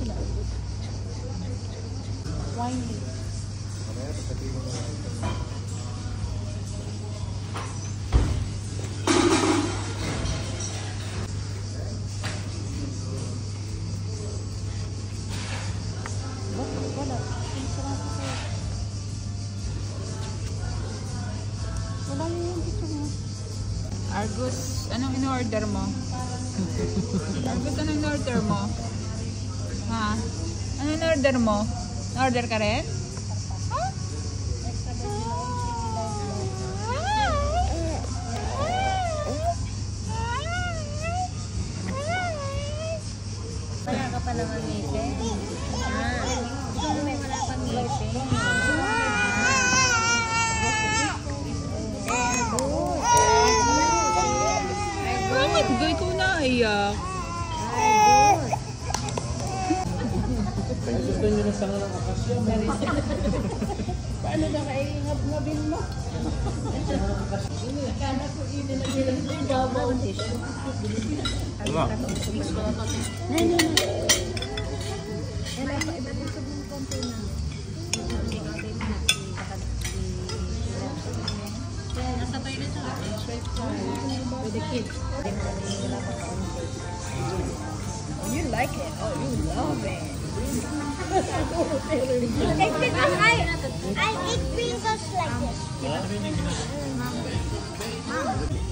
Wine. Argus, anong in-order mo? Argus, anong in-order mo? Ha? Anong in-order mo? In-order ka rin? Wala ka pa naman ngipin. Gusto mo may wala pang ngipin. Bakit gay ko naiyak? Gusto nyo na sanga ng akasya. Paano na kaingab-ngabin mo? Kana ko ini na nila yung gabaw tissue. Diba? Nay. Wala pa iba dito sa buong container. Nasa tayo sa with the kids. You like it? Oh, you love it. It's because I eat Pringles like this.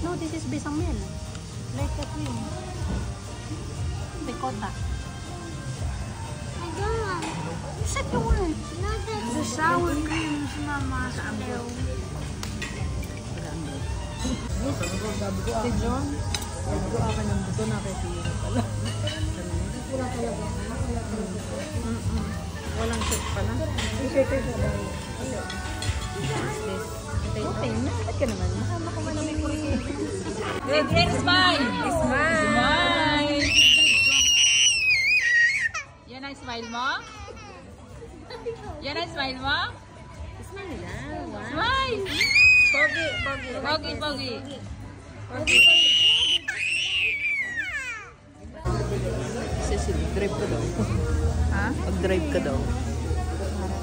No, this is besamel. Like a cream. Ricotta. I don't want. You said you want. No, that's The sour cream is mama sa amin. Si John, nagduwa ka ng buto na kay Piro pala. Wala talaga. Walang soup pala. Okay na. Ba't ka naman? Makama ko man namin kurikil. Great smile! Smile! Yan ang smile mo? Yan ang smile mo? Smile lang. Wow. Smile! Pogi. Pogi. Kasi drive ka daw. Ha? Pag-drive ka daw.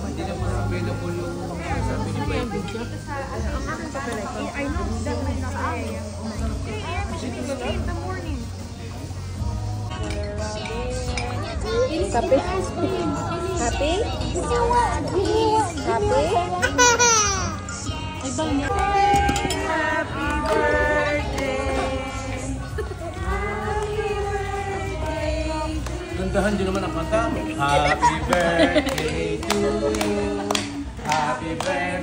Hindi naman available yung sabi ni Baby. I know that might not be in the morning. Happy? Happy? Happy birthday! Gandahan nyo naman ang kanta. Happy birthday to you. Happy birthday.